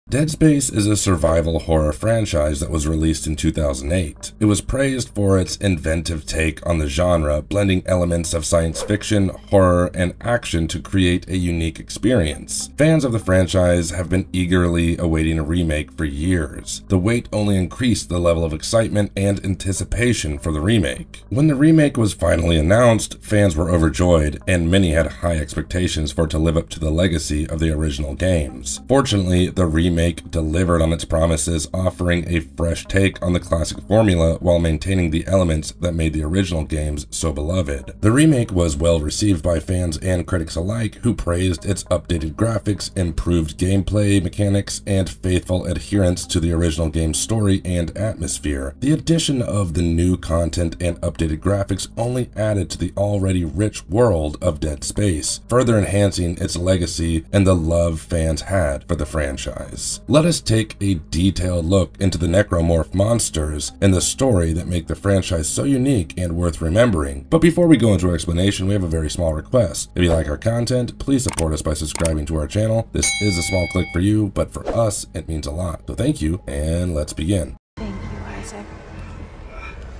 Dead Space is a survival horror franchise that was released in 2008. It was praised for its inventive take on the genre, blending elements of science fiction, horror, and action to create a unique experience. Fans of the franchise have been eagerly awaiting a remake for years. The wait only increased the level of excitement and anticipation for the remake. When the remake was finally announced, fans were overjoyed, and many had high expectations for it to live up to the legacy of the original games. Fortunately, the remake delivered on its promises, offering a fresh take on the classic formula while maintaining the elements that made the original games so beloved. The remake was well received by fans and critics alike, who praised its updated graphics, improved gameplay mechanics, and faithful adherence to the original game's story and atmosphere. The addition of the new content and updated graphics only added to the already rich world of Dead Space, further enhancing its legacy and the love fans had for the franchise. Let us take a detailed look into the Necromorph monsters and the story that make the franchise so unique and worth remembering. But before we go into our explanation, we have a very small request. If you like our content, please support us by subscribing to our channel. This is a small click for you, but for us, it means a lot. So thank you, and let's begin. Thank you, Isaac.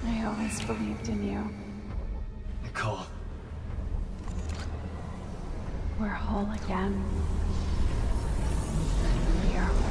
I always believed in you. Nicole. We're whole again. We are whole.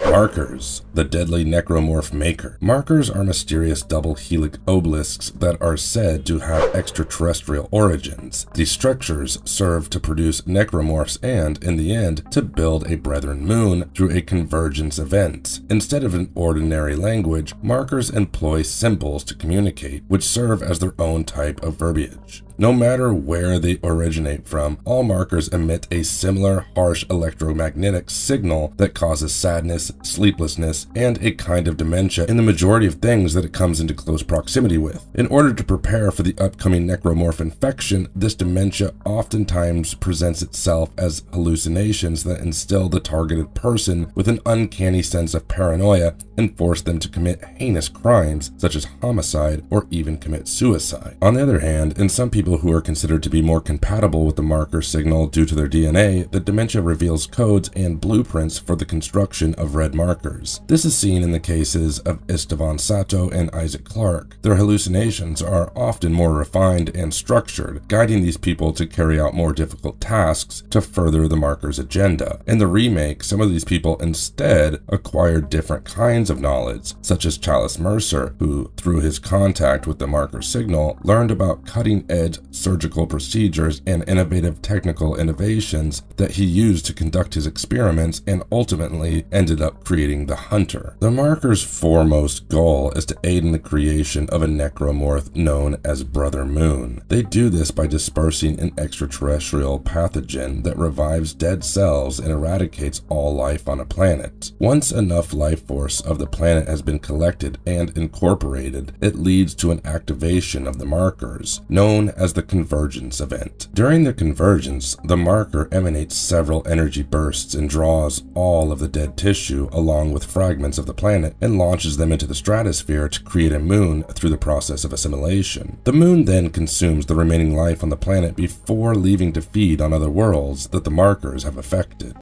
Markers, the deadly necromorph maker. Markers are mysterious double helix obelisks that are said to have extraterrestrial origins. These structures serve to produce necromorphs and, in the end, to build a brethren moon through a convergence event. Instead of an ordinary language, markers employ symbols to communicate, which serve as their own type of verbiage. No matter where they originate from, all markers emit a similar harsh electromagnetic signal that causes sadness, sleeplessness, and a kind of dementia in the majority of things that it comes into close proximity with. In order to prepare for the upcoming necromorph infection, this dementia oftentimes presents itself as hallucinations that instill the targeted person with an uncanny sense of paranoia and force them to commit heinous crimes such as homicide or even commit suicide. On the other hand, in some people who are considered to be more compatible with the marker signal due to their DNA, the dementia reveals codes and blueprints for the construction of red markers. This is seen in the cases of Esteban Sato and Isaac Clarke. Their hallucinations are often more refined and structured, guiding these people to carry out more difficult tasks to further the marker's agenda. In the remake, some of these people instead acquired different kinds of knowledge, such as Chalice Mercer, who, through his contact with the marker signal, learned about cutting-edge surgical procedures and innovative technical innovations that he used to conduct his experiments, and ultimately ended up creating the Hunter. The marker's foremost goal is to aid in the creation of a necromorph known as Brother Moon. They do this by dispersing an extraterrestrial pathogen that revives dead cells and eradicates all life on a planet. Once enough life force of the planet has been collected and incorporated, it leads to an activation of the markers, known as the convergence event. During the convergence, the marker emanates several energy bursts and draws all of the dead tissue along with fragments of the planet and launches them into the stratosphere to create a moon through the process of assimilation. The moon then consumes the remaining life on the planet before leaving to feed on other worlds that the markers have affected.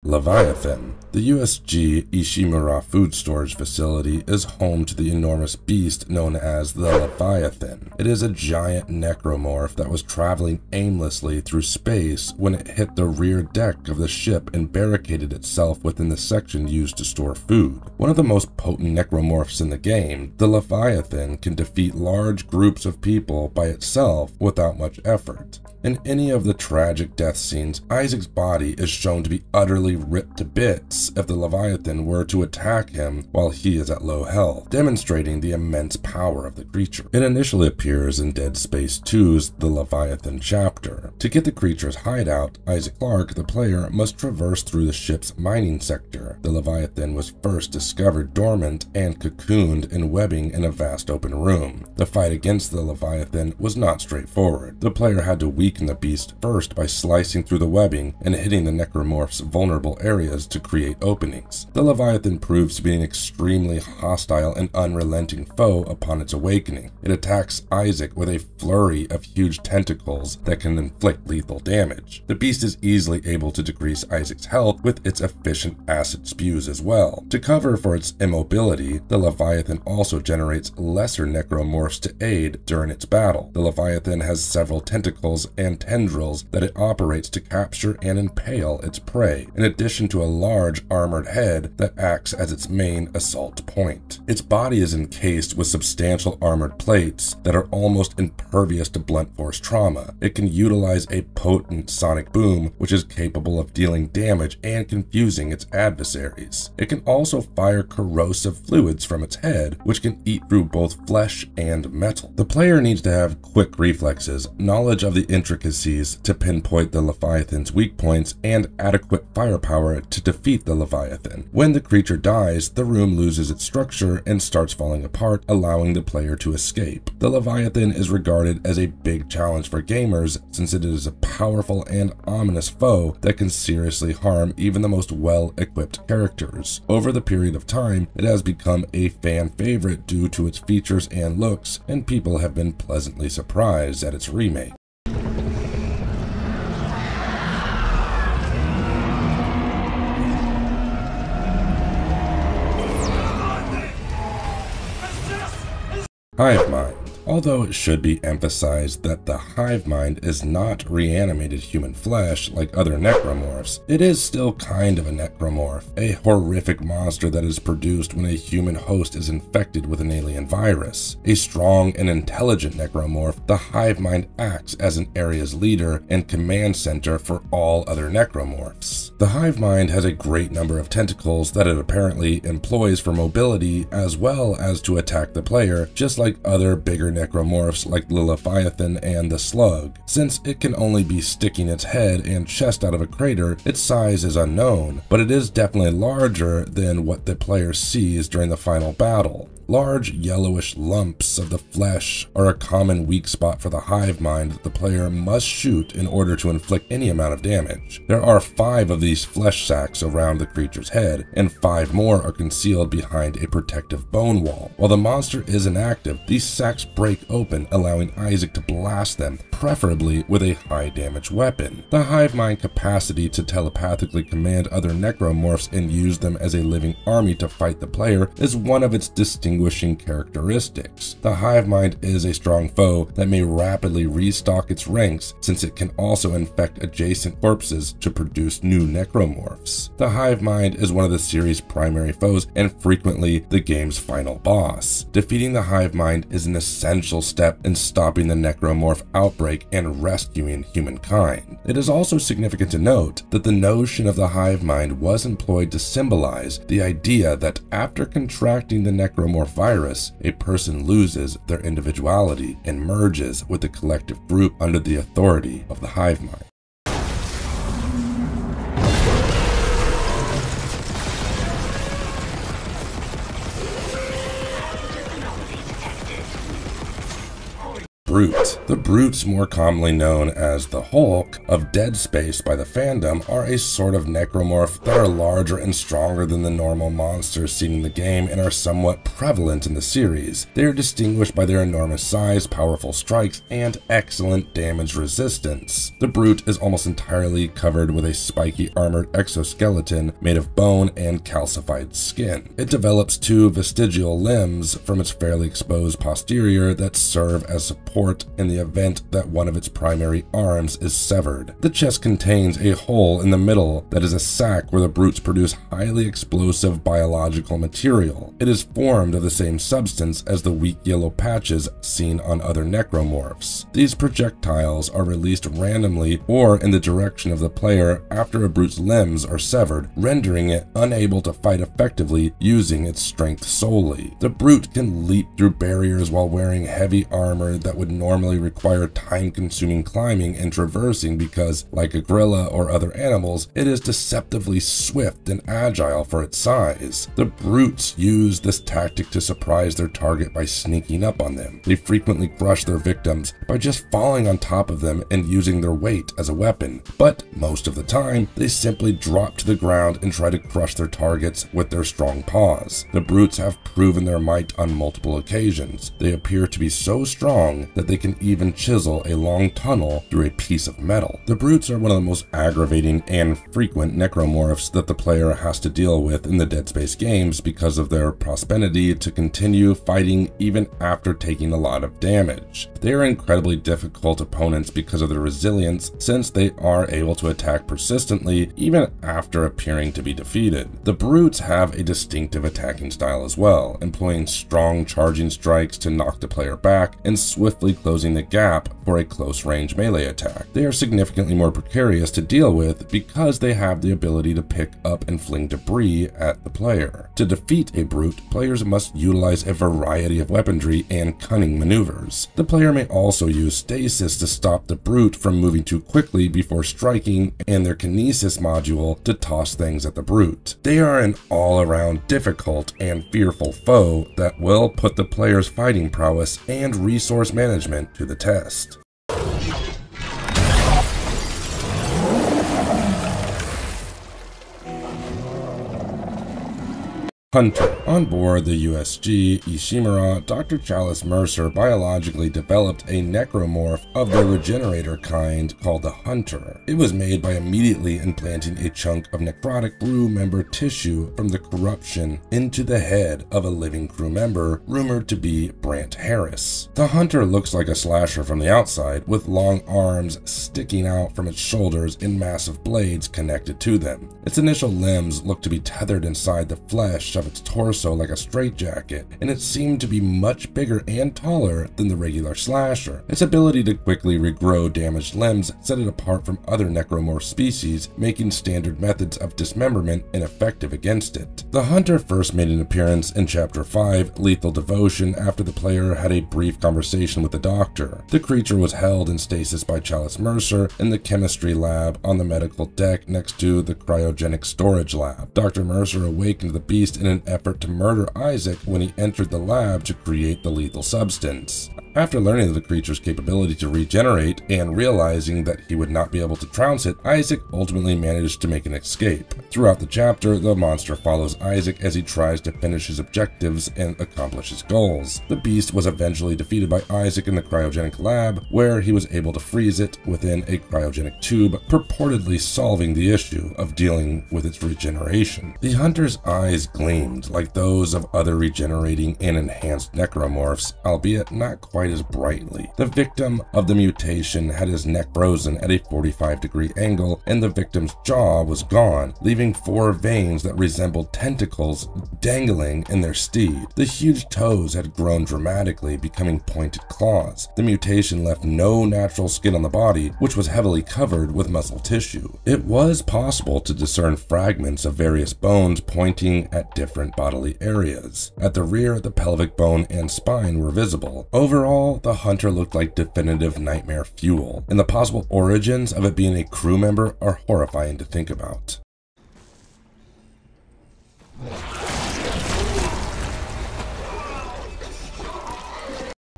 Leviathan. The USG Ishimura food storage facility is home to the enormous beast known as the Leviathan. It is a giant necromorph that was traveling aimlessly through space when it hit the rear deck of the ship and barricaded itself within the section used to store food. One of the most potent necromorphs in the game, the Leviathan can defeat large groups of people by itself without much effort. In any of the tragic death scenes, Isaac's body is shown to be utterly ripped to bits if the Leviathan were to attack him while he is at low health, demonstrating the immense power of the creature. It initially appears in Dead Space 2's The Leviathan chapter. To get the creature's hideout, Isaac Clarke, the player, must traverse through the ship's mining sector. The Leviathan was first discovered dormant and cocooned in webbing in a vast open room. The fight against the Leviathan was not straightforward. The player had to weaken the beast first by slicing through the webbing and hitting the necromorph's vulnerable areas to create create openings. The Leviathan proves to be an extremely hostile and unrelenting foe upon its awakening. It attacks Isaac with a flurry of huge tentacles that can inflict lethal damage. The beast is easily able to decrease Isaac's health with its efficient acid spews as well. To cover for its immobility, the Leviathan also generates lesser necromorphs to aid during its battle. The Leviathan has several tentacles and tendrils that it operates to capture and impale its prey, in addition to a large armored head that acts as its main assault point. Its body is encased with substantial armored plates that are almost impervious to blunt force trauma. It can utilize a potent sonic boom, which is capable of dealing damage and confusing its adversaries. It can also fire corrosive fluids from its head, which can eat through both flesh and metal. The player needs to have quick reflexes, knowledge of the intricacies to pinpoint the Leviathan's weak points, and adequate firepower to defeat the Leviathan. When the creature dies, the room loses its structure and starts falling apart, allowing the player to escape. The Leviathan is regarded as a big challenge for gamers since it is a powerful and ominous foe that can seriously harm even the most well-equipped characters. Over the period of time, it has become a fan favorite due to its features and looks, and people have been pleasantly surprised at its remake. Hive Mind. Although it should be emphasized that the hive mind is not reanimated human flesh like other necromorphs, it is still kind of a necromorph, a horrific monster that is produced when a human host is infected with an alien virus. A strong and intelligent necromorph, the hive mind acts as an area's leader and command center for all other necromorphs. The hive mind has a great number of tentacles that it apparently employs for mobility as well as to attack the player, just like other bigger necromorphs like the Leviathan and the Slug. Since it can only be sticking its head and chest out of a crater, its size is unknown, but it is definitely larger than what the player sees during the final battle. Large yellowish lumps of the flesh are a common weak spot for the hive mind that the player must shoot in order to inflict any amount of damage. There are 5 of these flesh sacs around the creature's head, and 5 more are concealed behind a protective bone wall. While the monster is inactive, these sacs break open, allowing Isaac to blast them, preferably with a high damage weapon. The hive mind capacity to telepathically command other necromorphs and use them as a living army to fight the player is one of its distinguishing characteristics. The hive mind is a strong foe that may rapidly restock its ranks since it can also infect adjacent corpses to produce new necromorphs. The hive mind is one of the series' primary foes and frequently the game's final boss. Defeating the hive mind is an essential step in stopping the necromorph outbreak and rescuing humankind. It is also significant to note that the notion of the hive mind was employed to symbolize the idea that after contracting the necromorph virus, a person loses their individuality and merges with the collective group under the authority of the hive mind. Brute. The Brutes, more commonly known as the Hulk of Dead Space by the fandom, are a sort of necromorph that are larger and stronger than the normal monsters seen in the game and are somewhat prevalent in the series. They are distinguished by their enormous size, powerful strikes, and excellent damage resistance. The Brute is almost entirely covered with a spiky armored exoskeleton made of bone and calcified skin. It develops 2 vestigial limbs from its fairly exposed posterior that serve as support in the event that one of its primary arms is severed. The chest contains a hole in the middle that is a sac where the Brutes produce highly explosive biological material. It is formed of the same substance as the weak yellow patches seen on other necromorphs. These projectiles are released randomly or in the direction of the player after a Brute's limbs are severed, rendering it unable to fight effectively using its strength solely. The Brute can leap through barriers while wearing heavy armor that would normally require time-consuming climbing and traversing because, like a gorilla or other animals, it is deceptively swift and agile for its size. The brutes use this tactic to surprise their target by sneaking up on them. They frequently crush their victims by just falling on top of them and using their weight as a weapon, but most of the time, they simply drop to the ground and try to crush their targets with their strong paws. The brutes have proven their might on multiple occasions. They appear to be so strong that they can even chisel a long tunnel through a piece of metal. The brutes are one of the most aggravating and frequent necromorphs that the player has to deal with in the Dead Space games because of their propensity to continue fighting even after taking a lot of damage. They are incredibly difficult opponents because of their resilience, since they are able to attack persistently even after appearing to be defeated. The brutes have a distinctive attacking style as well, employing strong charging strikes to knock the player back and swiftly closing the gap for a close-range melee attack. They are significantly more precarious to deal with because they have the ability to pick up and fling debris at the player. To defeat a brute, players must utilize a variety of weaponry and cunning maneuvers. The player may also use stasis to stop the brute from moving too quickly before striking, and their kinesis module to toss things at the brute. They are an all-around difficult and fearful foe that will put the player's fighting prowess and resource management to the test. Hunter. On board the USG Ishimura, Dr. Chalice Mercer biologically developed a necromorph of the regenerator kind called the Hunter. It was made by immediately implanting a chunk of necrotic crew member tissue from the corruption into the head of a living crew member rumored to be Brant Harris. The Hunter looks like a slasher from the outside, with long arms sticking out from its shoulders and massive blades connected to them. Its initial limbs look to be tethered inside the flesh of its torso like a straitjacket, and it seemed to be much bigger and taller than the regular slasher. Its ability to quickly regrow damaged limbs set it apart from other necromorph species, making standard methods of dismemberment ineffective against it. The Hunter first made an appearance in Chapter 5, Lethal Devotion, after the player had a brief conversation with the doctor. The creature was held in stasis by Chalice Mercer in the chemistry lab on the medical deck next to the cryogenic storage lab. Dr. Mercer awakened the beast in an effort to murder Isaac when he entered the lab to create the lethal substance. After learning of the creature's capability to regenerate and realizing that he would not be able to trounce it, Isaac ultimately managed to make an escape. Throughout the chapter, the monster follows Isaac as he tries to finish his objectives and accomplish his goals. The beast was eventually defeated by Isaac in the cryogenic lab, where he was able to freeze it within a cryogenic tube, purportedly solving the issue of dealing with its regeneration. The Hunter's eyes gleamed like those of other regenerating and enhanced necromorphs, albeit not quite as brightly. The victim of the mutation had his neck frozen at a 45-degree angle, and the victim's jaw was gone, leaving 4 veins that resembled tentacles dangling in their steed. The huge toes had grown dramatically, becoming pointed claws. The mutation left no natural skin on the body, which was heavily covered with muscle tissue. It was possible to discern fragments of various bones pointing at different bodily areas. At the rear, the pelvic bone and spine were visible. Overall, the Hunter looked like definitive nightmare fuel, and the possible origins of it being a crew member are horrifying to think about.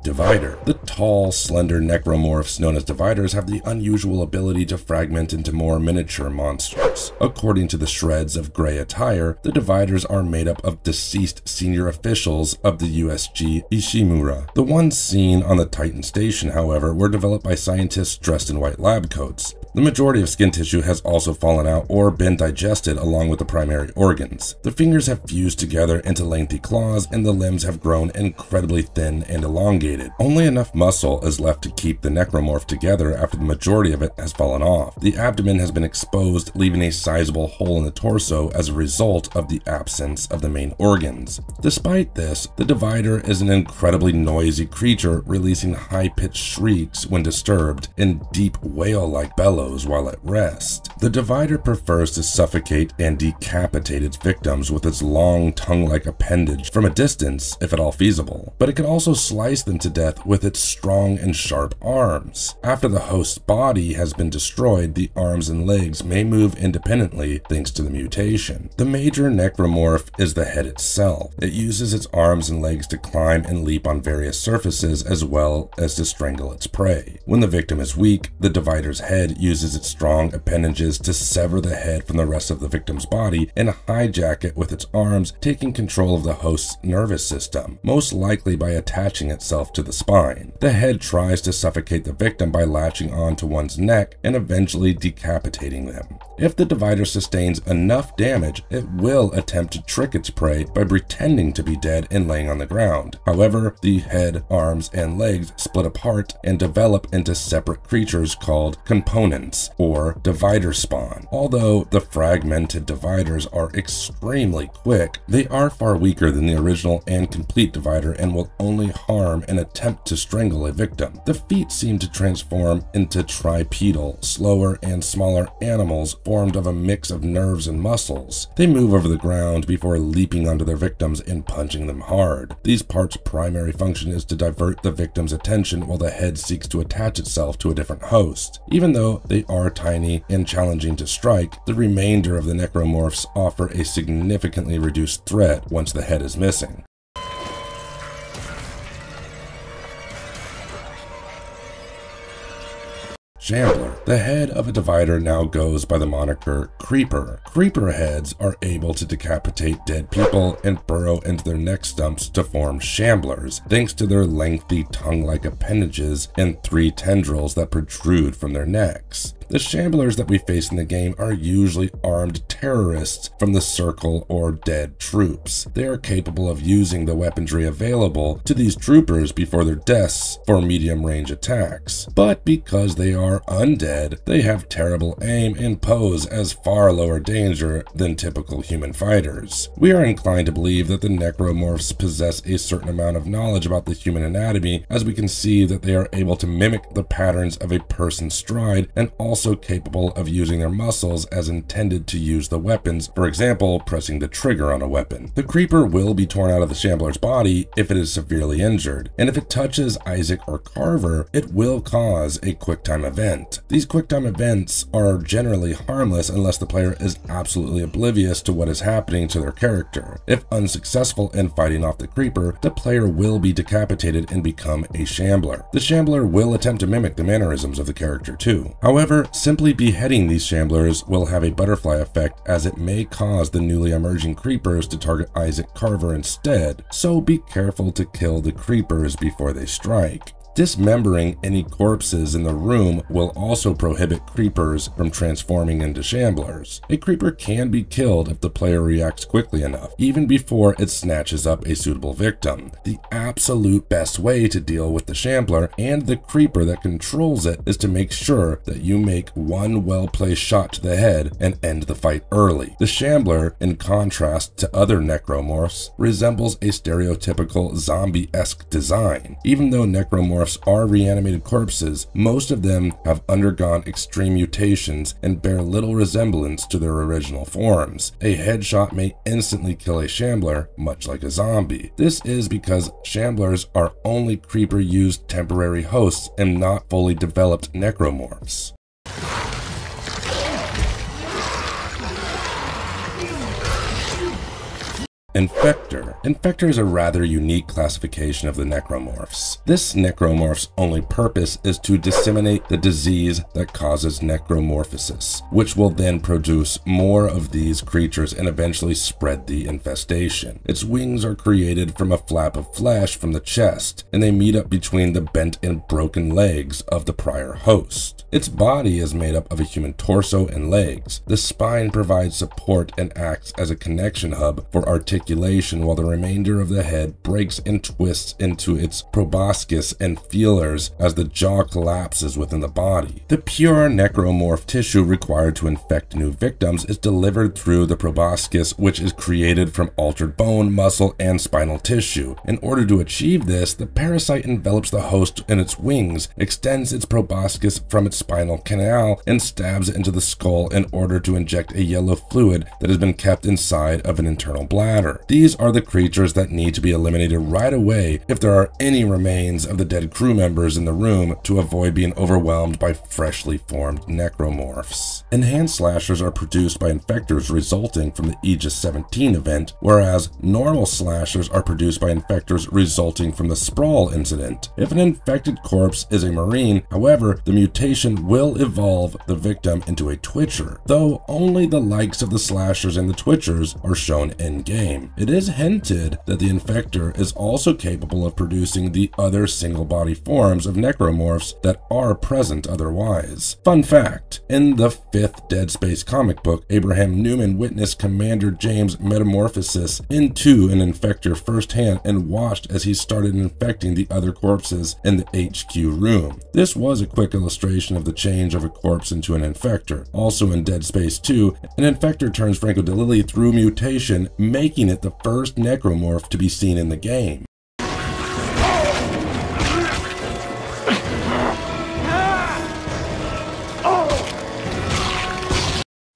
Divider. The tall, slender necromorphs known as dividers have the unusual ability to fragment into more miniature monsters. According to the shreds of gray attire, the dividers are made up of deceased senior officials of the USG Ishimura. The ones seen on the Titan station, however, were developed by scientists dressed in white lab coats. The majority of skin tissue has also fallen out or been digested along with the primary organs. The fingers have fused together into lengthy claws, and the limbs have grown incredibly thin and elongated. Only enough muscle is left to keep the necromorph together after the majority of it has fallen off. The abdomen has been exposed, leaving a sizable hole in the torso as a result of the absence of the main organs. Despite this, the divider is an incredibly noisy creature, releasing high-pitched shrieks when disturbed and deep whale-like bellows while at rest. The Divider prefers to suffocate and decapitate its victims with its long tongue-like appendage from a distance, if at all feasible, but it can also slice them to death with its strong and sharp arms. After the host's body has been destroyed, the arms and legs may move independently thanks to the mutation. The major necromorph is the head itself. It uses its arms and legs to climb and leap on various surfaces as well as to strangle its prey. When the victim is weak, the Divider's head uses its strong appendages to sever the head from the rest of the victim's body and hijack it with its arms, taking control of the host's nervous system, most likely by attaching itself to the spine. The head tries to suffocate the victim by latching onto one's neck and eventually decapitating them. If the Divider sustains enough damage, it will attempt to trick its prey by pretending to be dead and laying on the ground. However, the head, arms, and legs split apart and develop into separate creatures called components, or Divider spawn. Although the fragmented Dividers are extremely quick, they are far weaker than the original and complete Divider and will only harm and attempt to strangle a victim. The feet seem to transform into tripedal, slower and smaller animals formed of a mix of nerves and muscles. They move over the ground before leaping onto their victims and punching them hard. These parts' primary function is to divert the victim's attention while the head seeks to attach itself to a different host. Even though they are tiny and challenging to strike, the remainder of the necromorphs offer a significantly reduced threat once the head is missing. Shambler. The head of a Divider now goes by the moniker Creeper. Creeper heads are able to decapitate dead people and burrow into their neck stumps to form shamblers, thanks to their lengthy tongue-like appendages and 3 tendrils that protrude from their necks. The shamblers that we face in the game are usually armed terrorists from the Circle or dead troops. They are capable of using the weaponry available to these troopers before their deaths for medium-range attacks. But because they are undead, they have terrible aim and pose as far lower danger than typical human fighters. We are inclined to believe that the necromorphs possess a certain amount of knowledge about the human anatomy, as we can see that they are able to mimic the patterns of a person's stride and also capable of using their muscles as intended to use the weapons, for example, pressing the trigger on a weapon. The Creeper will be torn out of the Shambler's body if it is severely injured, and if it touches Isaac or Carver, it will cause a QuickTime event. These QuickTime events are generally harmless unless the player is absolutely oblivious to what is happening to their character. If unsuccessful in fighting off the Creeper, the player will be decapitated and become a Shambler. The Shambler will attempt to mimic the mannerisms of the character too. However, simply beheading these Shamblers will have a butterfly effect, as it may cause the newly emerging Creepers to target Isaac Carver instead, so be careful to kill the Creepers before they strike. Dismembering any corpses in the room will also prohibit Creepers from transforming into Shamblers. A Creeper can be killed if the player reacts quickly enough, even before it snatches up a suitable victim. The absolute best way to deal with the Shambler and the Creeper that controls it is to make sure that you make one well-placed shot to the head and end the fight early. The Shambler, in contrast to other necromorphs, resembles a stereotypical zombie-esque design. Even though necromorphs are reanimated corpses, most of them have undergone extreme mutations and bear little resemblance to their original forms. A headshot may instantly kill a Shambler, much like a zombie. This is because Shamblers are only Creeper-used temporary hosts and not fully developed necromorphs. Infector. Infector is a rather unique classification of the necromorphs. This necromorph's only purpose is to disseminate the disease that causes necromorphosis, which will then produce more of these creatures and eventually spread the infestation. Its wings are created from a flap of flesh from the chest, and they meet up between the bent and broken legs of the prior host. Its body is made up of a human torso and legs. The spine provides support and acts as a connection hub for articulation articulation, while the remainder of the head breaks and twists into its proboscis and feelers as the jaw collapses within the body. The pure necromorph tissue required to infect new victims is delivered through the proboscis, which is created from altered bone, muscle, and spinal tissue. In order to achieve this, the parasite envelops the host in its wings, extends its proboscis from its spinal canal, and stabs it into the skull in order to inject a yellow fluid that has been kept inside of an internal bladder. These are the creatures that need to be eliminated right away if there are any remains of the dead crew members in the room, to avoid being overwhelmed by freshly formed necromorphs. Enhanced slashers are produced by infectors resulting from the Aegis 17 event, whereas normal slashers are produced by infectors resulting from the Sprawl incident. If an infected corpse is a Marine, however, the mutation will evolve the victim into a Twitcher, though only the likes of the slashers and the Twitchers are shown in-game. It is hinted that the infector is also capable of producing the other single-body forms of necromorphs that are present otherwise. Fun fact, in the 5th Dead Space comic book, Abraham Newman witnessed Commander James' metamorphosis into an infector firsthand and watched as he started infecting the other corpses in the HQ room. This was a quick illustration of the change of a corpse into an infector. Also in Dead Space 2, an infector turns Franco DeLilly through mutation, making it the first necromorph to be seen in the game.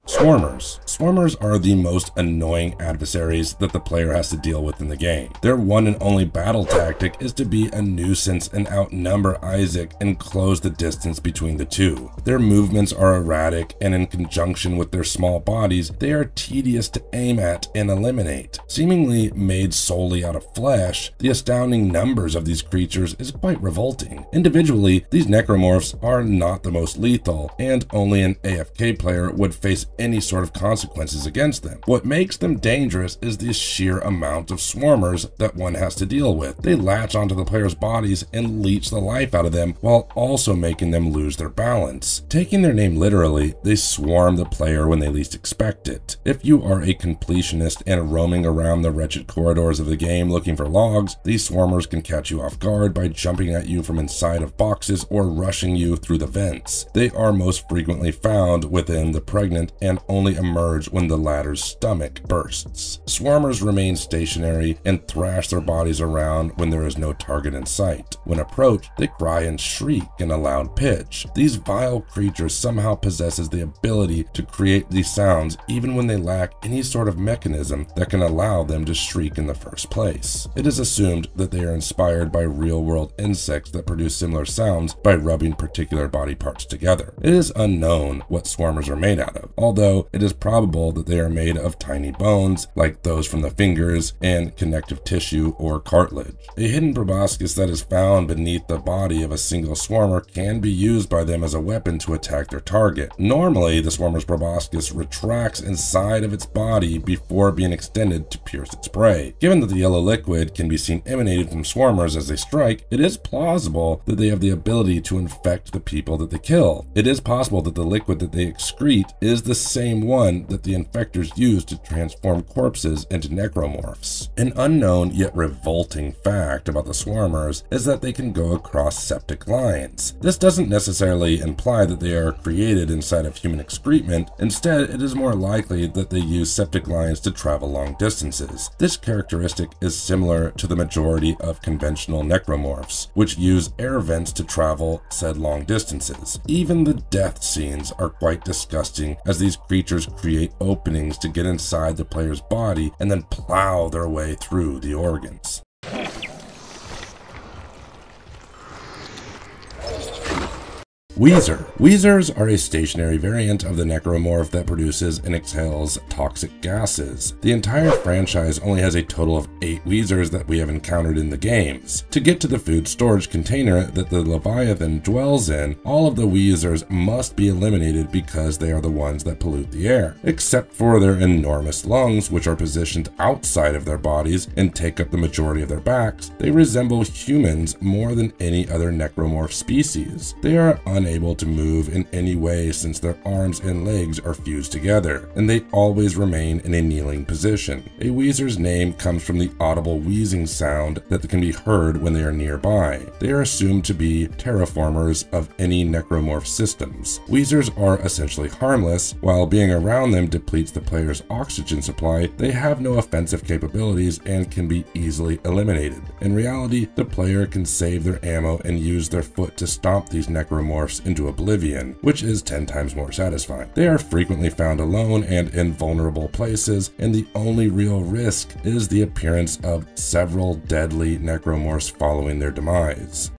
Swarmers. Swarmers are the most annoying adversaries that the player has to deal with in the game. Their one and only battle tactic is to be a nuisance and outnumber Isaac and close the distance between the two. Their movements are erratic, and in conjunction with their small bodies, they are tedious to aim at and eliminate. Seemingly made solely out of flesh, the astounding numbers of these creatures is quite revolting. Individually, these necromorphs are not the most lethal, and only an AFK player would face any sort of consequences against them. What makes them dangerous is the sheer amount of swarmers that one has to deal with. They latch onto the player's bodies and leech the life out of them, while also making them lose their balance. Taking their name literally, they swarm the player when they least expect it. If you are a completionist and roaming around the wretched corridors of the game looking for logs, these swarmers can catch you off guard by jumping at you from inside of boxes or rushing you through the vents. They are most frequently found within the pregnant and only emerge when the latter's stomach bursts. Swarmers remain stationary and thrash their bodies around when there is no target in sight. When approached, they cry and shriek in a loud pitch. These vile creatures somehow possesses the ability to create these sounds even when they lack any sort of mechanism that can allow them to shriek in the first place. It is assumed that they are inspired by real-world insects that produce similar sounds by rubbing particular body parts together. It is unknown what swarmers are made out of, although it is probable that they are made of tiny bones, like those from the fingers, and connective tissue or cartilage. A hidden proboscis that is found beneath the body of a single swarmer can be used by them as a weapon to attack their target. Normally, the swarmer's proboscis retracts inside of its body before being extended to pierce its prey. Given that the yellow liquid can be seen emanating from swarmers as they strike, it is plausible that they have the ability to infect the people that they kill. It is possible that the liquid that they excrete is the same one that the infectors use to transform corpses into necromorphs. An unknown yet revolting fact about the swarmers is that they can go across septic lines. This doesn't necessarily imply that they are created inside of human excrement. Instead, it is more likely that they use septic lines to travel long distances. This characteristic is similar to the majority of conventional necromorphs, which use air vents to travel said long distances. Even the death scenes are quite disgusting, as these creatures create openings to get inside the player's body and then plow their way through the organs. Wheezer. Wheezers are a stationary variant of the necromorph that produces and exhales toxic gases. The entire franchise only has a total of 8 Wheezers that we have encountered in the games. To get to the food storage container that the Leviathan dwells in, all of the Wheezers must be eliminated because they are the ones that pollute the air. Except for their enormous lungs, which are positioned outside of their bodies and take up the majority of their backs, they resemble humans more than any other necromorph species. They are unable to move in any way since their arms and legs are fused together, and they always remain in a kneeling position. A Weezer's name comes from the audible wheezing sound that can be heard when they are nearby. They are assumed to be terraformers of any Necromorph systems. Weezers are essentially harmless. While being around them depletes the player's oxygen supply, they have no offensive capabilities and can be easily eliminated. In reality, the player can save their ammo and use their foot to stomp these Necromorphs into oblivion, which is 10 times more satisfying. They are frequently found alone and in vulnerable places, and the only real risk is the appearance of several deadly Necromorphs following their demise.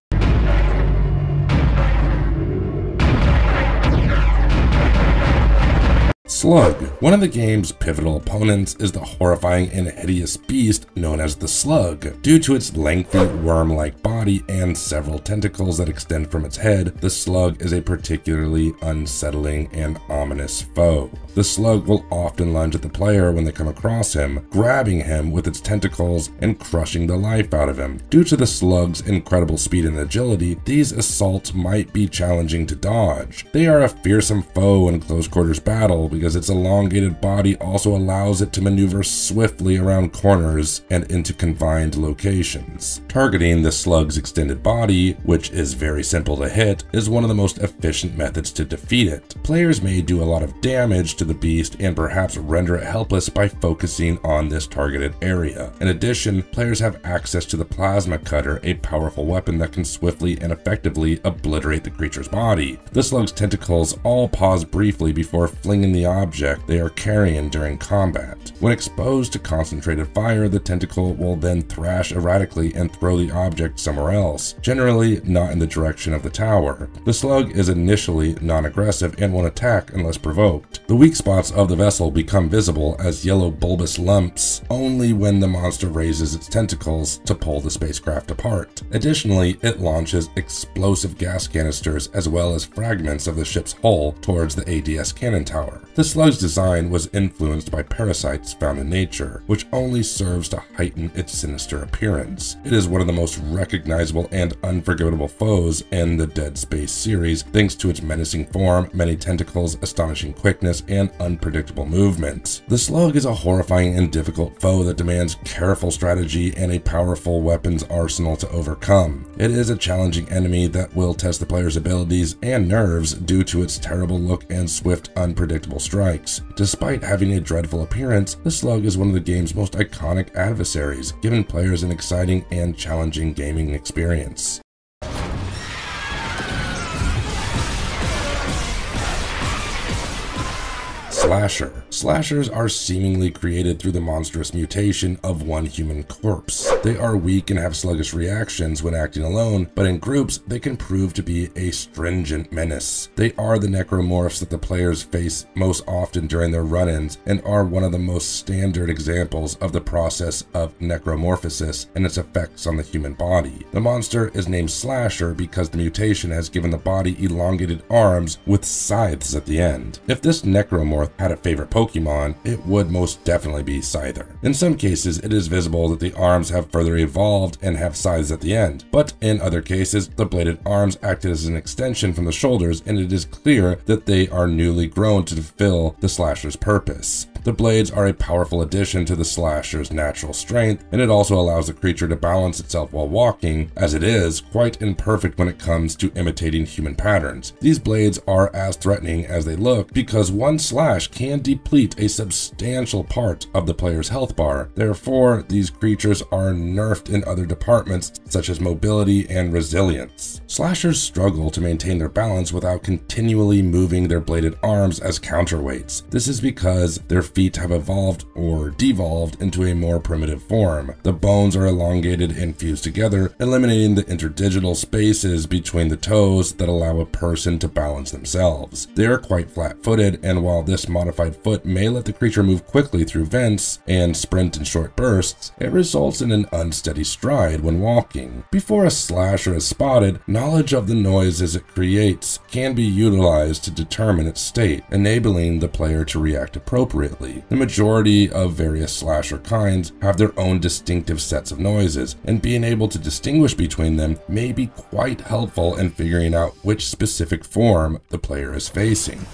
Slug. One of the game's pivotal opponents is the horrifying and hideous beast known as the Slug. Due to its lengthy worm-like body and several tentacles that extend from its head, the Slug is a particularly unsettling and ominous foe. The Slug will often lunge at the player when they come across him, grabbing him with its tentacles and crushing the life out of him. Due to the Slug's incredible speed and agility, these assaults might be challenging to dodge. They are a fearsome foe in close quarters battle because its elongated body also allows it to maneuver swiftly around corners and into confined locations. Targeting the Slug's extended body, which is very simple to hit, is one of the most efficient methods to defeat it. Players may do a lot of damage to the beast and perhaps render it helpless by focusing on this targeted area. In addition, players have access to the Plasma Cutter, a powerful weapon that can swiftly and effectively obliterate the creature's body. The Slug's tentacles all pause briefly before flinging the object they are carrying during combat. When exposed to concentrated fire, the tentacle will then thrash erratically and throw the object somewhere else, generally not in the direction of the tower. The Slug is initially non-aggressive and won't attack unless provoked. The weak spots of the vessel become visible as yellow bulbous lumps only when the monster raises its tentacles to pull the spacecraft apart. Additionally, it launches explosive gas canisters as well as fragments of the ship's hull towards the ADS cannon tower. The Slug's design was influenced by parasites found in nature, which only serves to heighten its sinister appearance. It is one of the most recognizable and unforgettable foes in the Dead Space series thanks to its menacing form, many tentacles, astonishing quickness, and unpredictable movements. The Slug is a horrifying and difficult foe that demands careful strategy and a powerful weapons arsenal to overcome. It is a challenging enemy that will test the player's abilities and nerves due to its terrible look and swift, unpredictable strikes. Despite having a dreadful appearance, the Slug is one of the game's most iconic adversaries, giving players an exciting and challenging gaming experience. Slasher. Slashers are seemingly created through the monstrous mutation of one human corpse. They are weak and have sluggish reactions when acting alone, but in groups they can prove to be a stringent menace. They are the necromorphs that the players face most often during their run-ins and are one of the most standard examples of the process of necromorphosis and its effects on the human body. The monster is named Slasher because the mutation has given the body elongated arms with scythes at the end. If this necromorph had a favorite Pokemon, it would most definitely be Scyther. In some cases, it is visible that the arms have further evolved and have scythes at the end, but in other cases, the bladed arms acted as an extension from the shoulders, and it is clear that they are newly grown to fulfill the Slasher's purpose. The blades are a powerful addition to the Slasher's natural strength, and it also allows the creature to balance itself while walking, as it is quite imperfect when it comes to imitating human patterns. These blades are as threatening as they look because one slash can deplete a substantial part of the player's health bar. Therefore, these creatures are nerfed in other departments such as mobility and resilience. Slashers struggle to maintain their balance without continually moving their bladed arms as counterweights. This is because their feet have evolved or devolved into a more primitive form. The bones are elongated and fused together, eliminating the interdigital spaces between the toes that allow a person to balance themselves. They are quite flat-footed, and while this modified foot may let the creature move quickly through vents and sprint in short bursts, it results in an unsteady stride when walking. Before a slasher is spotted, knowledge of the noises it creates can be utilized to determine its state, enabling the player to react appropriately. separately. The majority of various slasher kinds have their own distinctive sets of noises, and being able to distinguish between them may be quite helpful in figuring out which specific form the player is facing.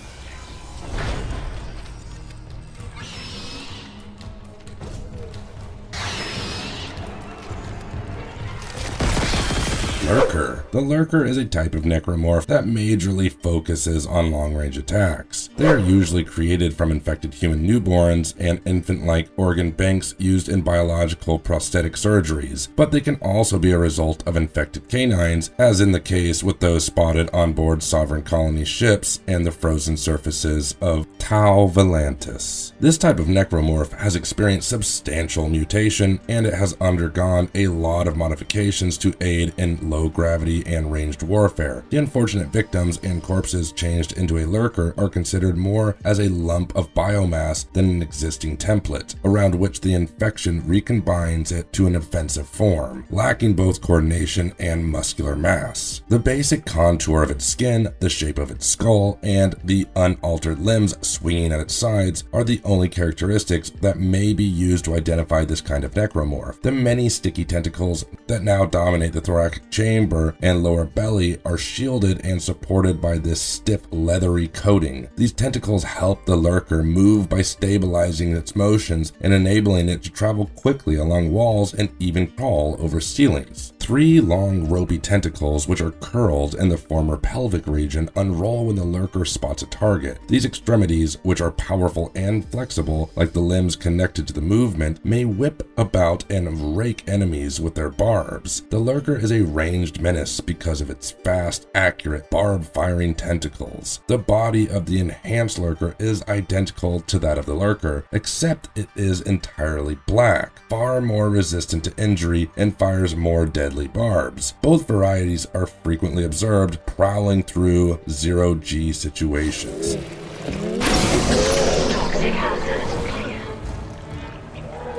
Lurker. The Lurker is a type of necromorph that majorly focuses on long-range attacks. They are usually created from infected human newborns and infant-like organ banks used in biological prosthetic surgeries, but they can also be a result of infected canines, as in the case with those spotted on board Sovereign Colony ships and the frozen surfaces of Tau Volantis. This type of necromorph has experienced substantial mutation, and it has undergone a lot of modifications to aid in low gravity and ranged warfare. The unfortunate victims and corpses changed into a lurker are considered more as a lump of biomass than an existing template, around which the infection recombines it to an offensive form, lacking both coordination and muscular mass. The basic contour of its skin, the shape of its skull, and the unaltered limbs swinging at its sides are the only characteristics that may be used to identify this kind of necromorph. The many sticky tentacles that now dominate the thoracic chamber and lower belly are shielded and supported by this stiff leathery coating. These tentacles help the lurker move by stabilizing its motions and enabling it to travel quickly along walls and even crawl over ceilings. 3 long ropey tentacles, which are curled in the former pelvic region, unroll when the lurker spots a target. These extremities, which are powerful and flexible like the limbs connected to the movement, may whip about and rake enemies with their barbs. The lurker is a ranged menace because of its fast, accurate, barb-firing tentacles. The body of the enhanced lurker is identical to that of the lurker, except it is entirely black, far more resistant to injury, and fires more deadly barbs. Both varieties are frequently observed prowling through zero-G situations.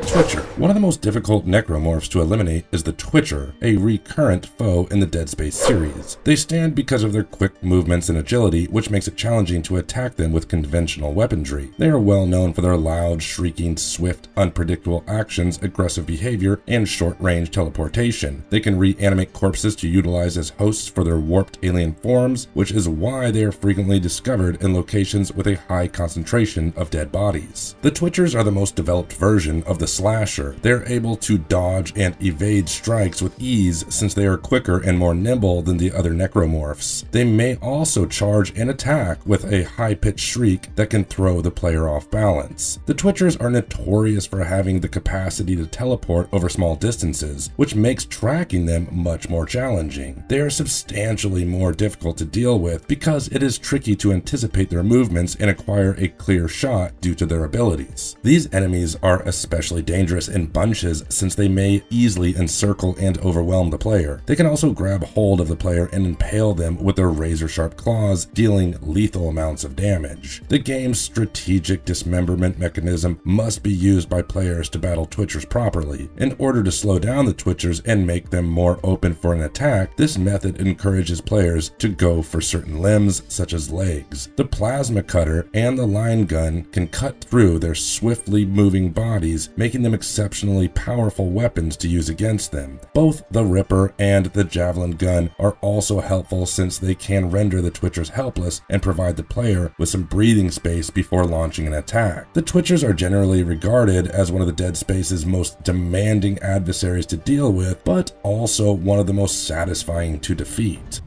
Twitcher. One of the most difficult necromorphs to eliminate is the Twitcher, a recurrent foe in the Dead Space series. They stand because of their quick movements and agility, which makes it challenging to attack them with conventional weaponry. They are well known for their loud, shrieking, swift, unpredictable actions, aggressive behavior, and short-range teleportation. They can reanimate corpses to utilize as hosts for their warped alien forms, which is why they are frequently discovered in locations with a high concentration of dead bodies. The Twitchers are the most developed version of the Slasher. They are able to dodge and evade strikes with ease since they are quicker and more nimble than the other necromorphs. They may also charge and attack with a high-pitched shriek that can throw the player off balance. The Twitchers are notorious for having the capacity to teleport over small distances, which makes tracking them much more challenging. They are substantially more difficult to deal with because it is tricky to anticipate their movements and acquire a clear shot due to their abilities. These enemies are especially dangerous in bunches since they may easily encircle and overwhelm the player. They can also grab hold of the player and impale them with their razor-sharp claws, dealing lethal amounts of damage. The game's strategic dismemberment mechanism must be used by players to battle Twitchers properly. In order to slow down the Twitchers and make them more open for an attack, this method encourages players to go for certain limbs, such as legs. The plasma cutter and the line gun can cut through their swiftly moving bodies, making them exceptionally powerful weapons to use against them. Both the Ripper and the Javelin gun are also helpful since they can render the Twitchers helpless and provide the player with some breathing space before launching an attack. The Twitchers are generally regarded as one of the Dead Space's most demanding adversaries to deal with, but also one of the most satisfying to defeat.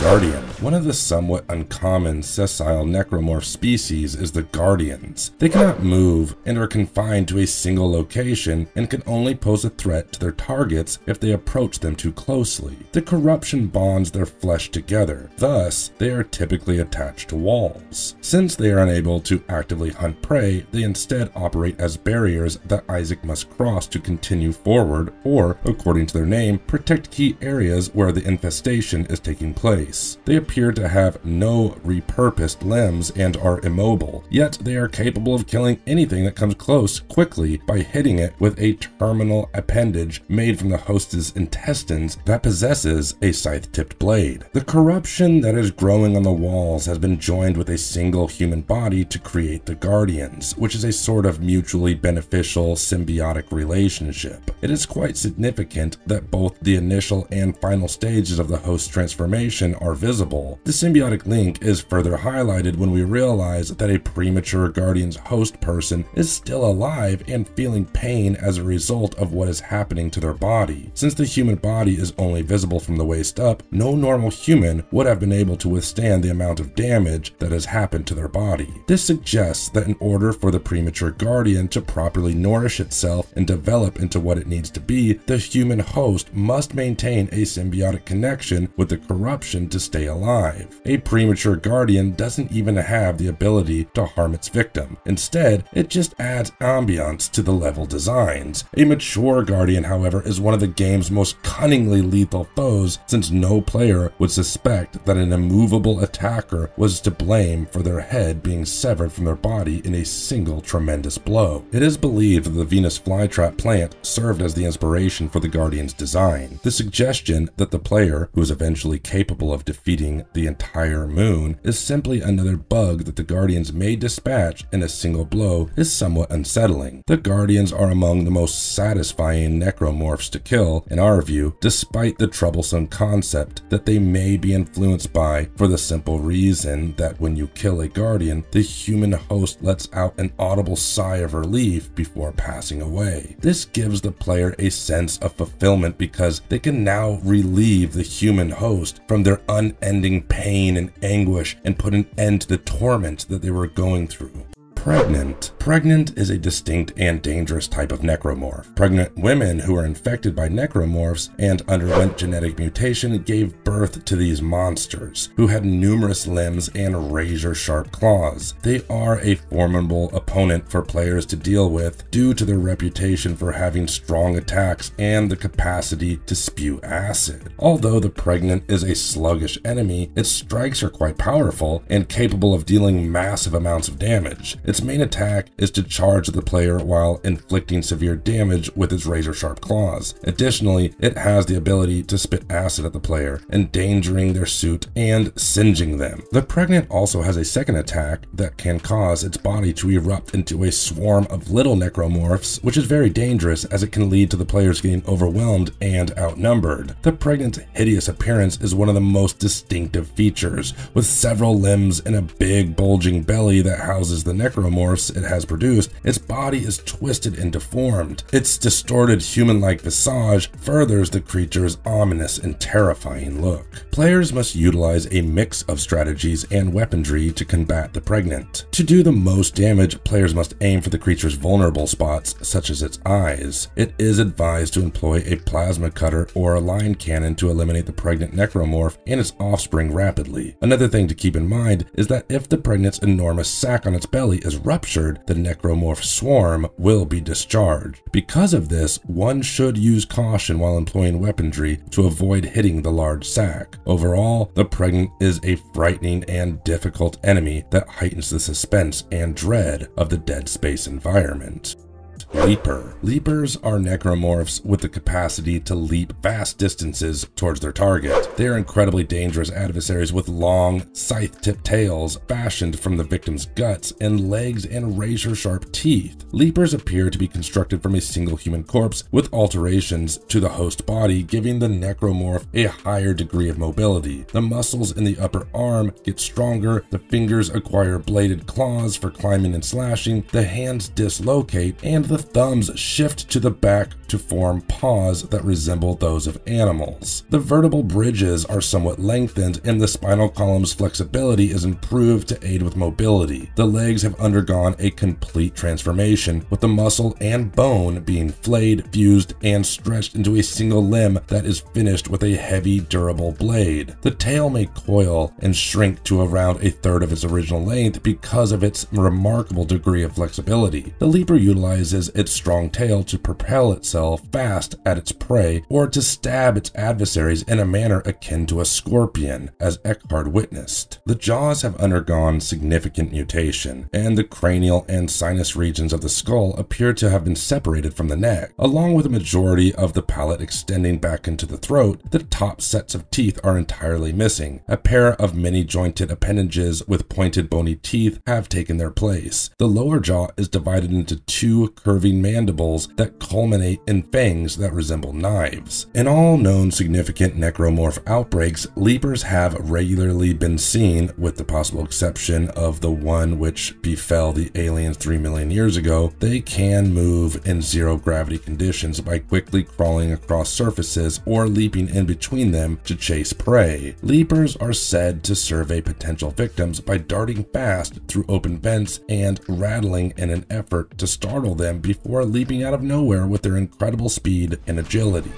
Guardian. One of the somewhat uncommon sessile necromorph species is the Guardians. They cannot move and are confined to a single location and can only pose a threat to their targets if they approach them too closely. The corruption bonds their flesh together, thus they are typically attached to walls. Since they are unable to actively hunt prey, they instead operate as barriers that Isaac must cross to continue forward or, according to their name, protect key areas where the infestation is taking place. They appear to have no repurposed limbs and are immobile, yet they are capable of killing anything that comes close quickly by hitting it with a terminal appendage made from the host's intestines that possesses a scythe-tipped blade. The corruption that is growing on the walls has been joined with a single human body to create the Guardians, which is a sort of mutually beneficial symbiotic relationship. It is quite significant that both the initial and final stages of the host transformation are visible. The symbiotic link is further highlighted when we realize that a premature Guardian's host person is still alive and feeling pain as a result of what is happening to their body. Since the human body is only visible from the waist up, no normal human would have been able to withstand the amount of damage that has happened to their body. This suggests that in order for the premature Guardian to properly nourish itself and develop into what it needs to be, the human host must maintain a symbiotic connection with the corruption to stay alive. A premature Guardian doesn't even have the ability to harm its victim. Instead, it just adds ambiance to the level designs. A mature Guardian, however, is one of the game's most cunningly lethal foes, since no player would suspect that an immovable attacker was to blame for their head being severed from their body in a single tremendous blow. It is believed that the Venus flytrap plant served as the inspiration for the Guardian's design. The suggestion that the player, who is eventually capable of defeating the entire moon, is simply another bug that the Guardians may dispatch in a single blow is somewhat unsettling. The Guardians are among the most satisfying necromorphs to kill, in our view, despite the troublesome concept that they may be influenced by, for the simple reason that when you kill a Guardian, the human host lets out an audible sigh of relief before passing away. This gives the player a sense of fulfillment because they can now relieve the human host from their unending pain and anguish and put an end to the torment that they were going through. Pregnant. Pregnant is a distinct and dangerous type of necromorph. Pregnant women who are infected by necromorphs and underwent genetic mutation gave birth to these monsters, who had numerous limbs and razor-sharp claws. They are a formidable opponent for players to deal with due to their reputation for having strong attacks and the capacity to spew acid. Although the pregnant is a sluggish enemy, its strikes are quite powerful and capable of dealing massive amounts of damage. Its main attack is to charge the player while inflicting severe damage with its razor-sharp claws. Additionally, it has the ability to spit acid at the player, endangering their suit and singeing them. The Pregnant also has a second attack that can cause its body to erupt into a swarm of little necromorphs, which is very dangerous as it can lead to the players getting overwhelmed and outnumbered. The Pregnant's hideous appearance is one of the most distinctive features, with several limbs and a big bulging belly that houses the necromorphs it has produced. Its body is twisted and deformed. Its distorted human-like visage furthers the creature's ominous and terrifying look. Players must utilize a mix of strategies and weaponry to combat the Pregnant. To do the most damage, players must aim for the creature's vulnerable spots, such as its eyes. It is advised to employ a plasma cutter or a line cannon to eliminate the Pregnant necromorph and its offspring rapidly. Another thing to keep in mind is that if the Pregnant's enormous sac on its belly is ruptured, the necromorph swarm will be discharged. Because of this, one should use caution while employing weaponry to avoid hitting the large sac. Overall, the Pregnant is a frightening and difficult enemy that heightens the suspense and dread of the Dead Space environment. Leaper. Leapers are necromorphs with the capacity to leap vast distances towards their target. They are incredibly dangerous adversaries with long, scythe-tipped tails fashioned from the victim's guts and legs and razor-sharp teeth. Leapers appear to be constructed from a single human corpse with alterations to the host body, giving the necromorph a higher degree of mobility. The muscles in the upper arm get stronger, the fingers acquire bladed claws for climbing and slashing, the hands dislocate, and the thumbs shift to the back to form paws that resemble those of animals. The vertebral bridges are somewhat lengthened and the spinal column's flexibility is improved to aid with mobility. The legs have undergone a complete transformation, with the muscle and bone being flayed, fused, and stretched into a single limb that is finished with a heavy, durable blade. The tail may coil and shrink to around a third of its original length because of its remarkable degree of flexibility. The Leaper utilizes uses its strong tail to propel itself fast at its prey or to stab its adversaries in a manner akin to a scorpion, as Eckhart witnessed. The jaws have undergone significant mutation, and the cranial and sinus regions of the skull appear to have been separated from the neck. Along with a majority of the palate extending back into the throat, the top sets of teeth are entirely missing. A pair of many jointed appendages with pointed bony teeth have taken their place. The lower jaw is divided into two curving mandibles that culminate in fangs that resemble knives. In all known significant necromorph outbreaks, leapers have regularly been seen, with the possible exception of the one which befell the aliens 3 million years ago. They can move in zero gravity conditions by quickly crawling across surfaces or leaping in between them to chase prey. Leapers are said to survey potential victims by darting fast through open vents and rattling in an effort to startle them before leaping out of nowhere with their incredible speed and agility.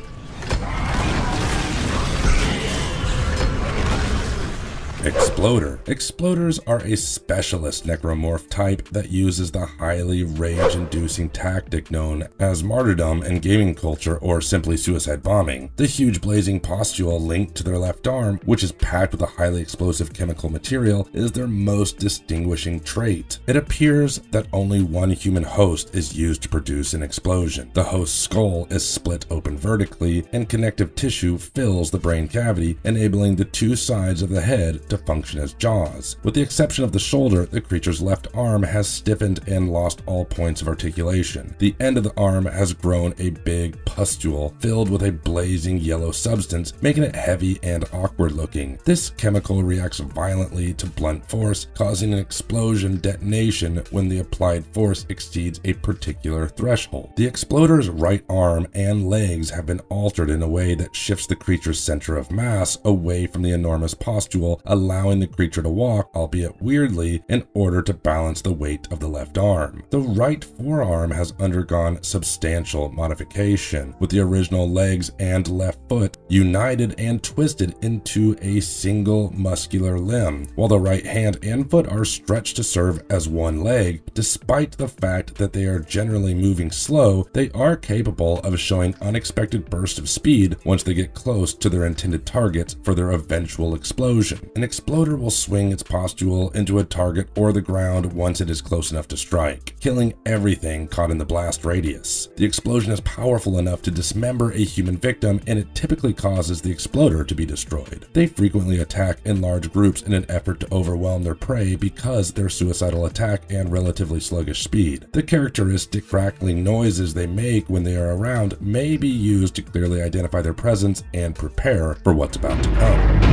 Exploder. Exploders are a specialist necromorph type that uses the highly rage-inducing tactic known as martyrdom in gaming culture, or simply suicide bombing. The huge blazing pustule linked to their left arm, which is packed with a highly explosive chemical material, is their most distinguishing trait. It appears that only one human host is used to produce an explosion. The host's skull is split open vertically, and connective tissue fills the brain cavity, enabling the two sides of the head to function as jaws. With the exception of the shoulder, the creature's left arm has stiffened and lost all points of articulation. The end of the arm has grown a big pustule filled with a blazing yellow substance, making it heavy and awkward looking. This chemical reacts violently to blunt force, causing an explosion detonation when the applied force exceeds a particular threshold. The exploder's right arm and legs have been altered in a way that shifts the creature's center of mass away from the enormous pustule, allowing the creature to walk, albeit weirdly, in order to balance the weight of the left arm. The right forearm has undergone substantial modification, with the original legs and left foot united and twisted into a single muscular limb, while the right hand and foot are stretched to serve as one leg. Despite the fact that they are generally moving slow, they are capable of showing unexpected bursts of speed once they get close to their intended targets for their eventual explosion. An exploder will swing its pustule into a target or the ground once it is close enough to strike, killing everything caught in the blast radius. The explosion is powerful enough to dismember a human victim, and it typically causes the exploder to be destroyed. They frequently attack in large groups in an effort to overwhelm their prey because their suicidal attack and relatively sluggish speed. The characteristic crackling noises they make when they are around may be used to clearly identify their presence and prepare for what's about to come.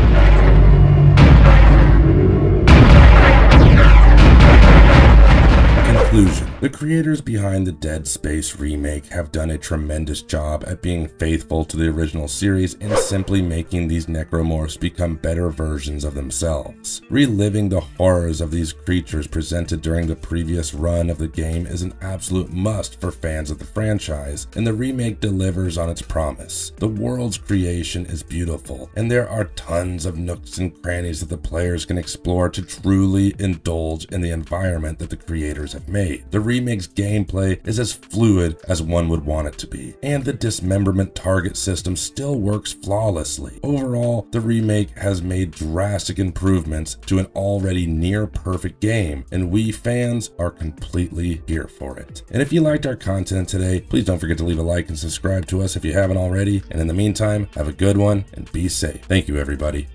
Conclusion. The creators behind the Dead Space remake have done a tremendous job at being faithful to the original series and simply making these necromorphs become better versions of themselves. Reliving the horrors of these creatures presented during the previous run of the game is an absolute must for fans of the franchise, and the remake delivers on its promise. The world's creation is beautiful, and there are tons of nooks and crannies that the players can explore to truly indulge in the environment that the creators have made. The remake's gameplay is as fluid as one would want it to be, and the dismemberment target system still works flawlessly. Overall, the remake has made drastic improvements to an already near perfect game, and we fans are completely here for it. And if you liked our content today, please don't forget to leave a like and subscribe to us if you haven't already, and in the meantime, have a good one and be safe. Thank you, everybody.